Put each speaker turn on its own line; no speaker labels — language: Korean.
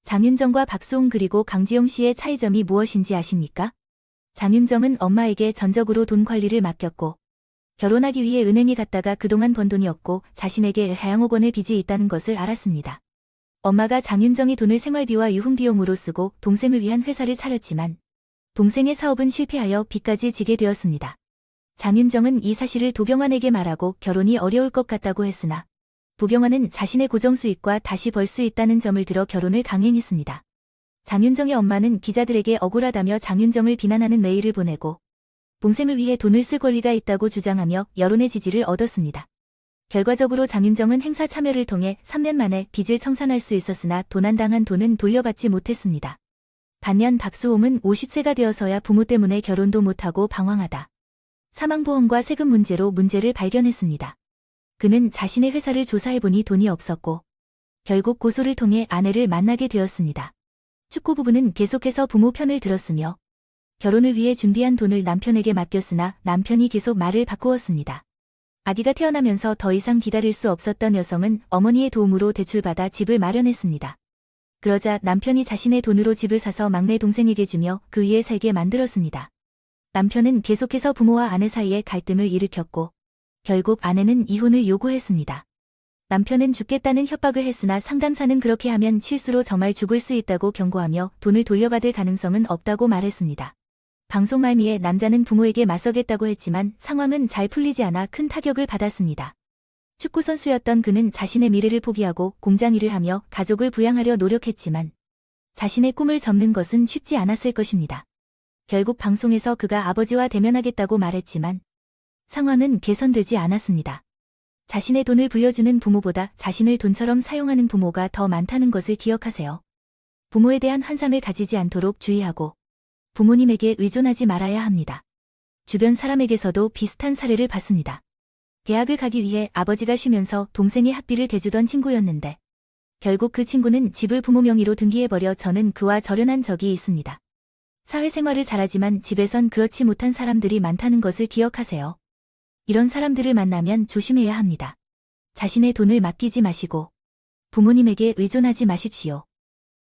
장윤정과 박수홍 그리고 강지용 씨의 차이점이 무엇인지 아십니까? 장윤정은 엄마에게 전적으로 돈 관리를 맡겼고 결혼하기 위해 은행에 갔다가 그동안 번 돈이 없고 자신에게 4억 원의 빚이 있다는 것을 알았습니다. 엄마가 장윤정이 돈을 생활비와 유흥비용으로 쓰고 동생을 위한 회사를 차렸지만 동생의 사업은 실패하여 빚까지 지게 되었습니다. 장윤정은 이 사실을 도병환에게 말하고 결혼이 어려울 것 같다고 했으나 도병환은 자신의 고정 수익과 다시 벌 수 있다는 점을 들어 결혼을 강행했습니다. 장윤정의 엄마는 기자들에게 억울하다며 장윤정을 비난하는 메일을 보내고 동생을 위해 돈을 쓸 권리가 있다고 주장하며 여론의 지지를 얻었습니다. 결과적으로 장윤정은 행사 참여를 통해 3년 만에 빚을 청산할 수 있었으나 도난당한 돈은 돌려받지 못했습니다. 반면 박수홍은 50세가 되어서야 부모 때문에 결혼도 못하고 방황하다 사망보험과 세금 문제로 문제를 발견했습니다. 그는 자신의 회사를 조사해보니 돈이 없었고 결국 고소를 통해 아내를 만나게 되었습니다. 축구 부부는 계속해서 부모 편을 들었으며 결혼을 위해 준비한 돈을 남편에게 맡겼으나 남편이 계속 말을 바꾸었습니다. 아기가 태어나면서 더 이상 기다릴 수 없었던 여성은 어머니의 도움으로 대출받아 집을 마련했습니다. 그러자 남편이 자신의 돈으로 집을 사서 막내 동생에게 주며 그 위에 살게 만들었습니다. 남편은 계속해서 부모와 아내 사이에 갈등을 일으켰고 결국 아내는 이혼을 요구했습니다. 남편은 죽겠다는 협박을 했으나 상담사는 그렇게 하면 실수로 정말 죽을 수 있다고 경고하며 돈을 돌려받을 가능성은 없다고 말했습니다. 방송 말미에 남자는 부모에게 맞서겠다고 했지만 상황은 잘 풀리지 않아 큰 타격을 받았습니다. 축구선수였던 그는 자신의 미래를 포기하고 공장 일을 하며 가족을 부양하려 노력했지만 자신의 꿈을 접는 것은 쉽지 않았을 것입니다. 결국 방송에서 그가 아버지와 대면하겠다고 말했지만 상황은 개선되지 않았습니다. 자신의 돈을 불려주는 부모보다 자신을 돈처럼 사용하는 부모가 더 많다는 것을 기억하세요. 부모에 대한 환상을 가지지 않도록 주의하고 부모님에게 의존하지 말아야 합니다. 주변 사람에게서도 비슷한 사례를 봤습니다. 대학을 가기 위해 아버지가 쉬면서 동생의 학비를 대주던 친구였는데 결국 그 친구는 집을 부모 명의로 등기해버려 저는 그와 절연한 적이 있습니다. 사회생활을 잘하지만 집에선 그렇지 못한 사람들이 많다는 것을 기억하세요. 이런 사람들을 만나면 조심해야 합니다. 자신의 돈을 맡기지 마시고 부모님에게 의존하지 마십시오.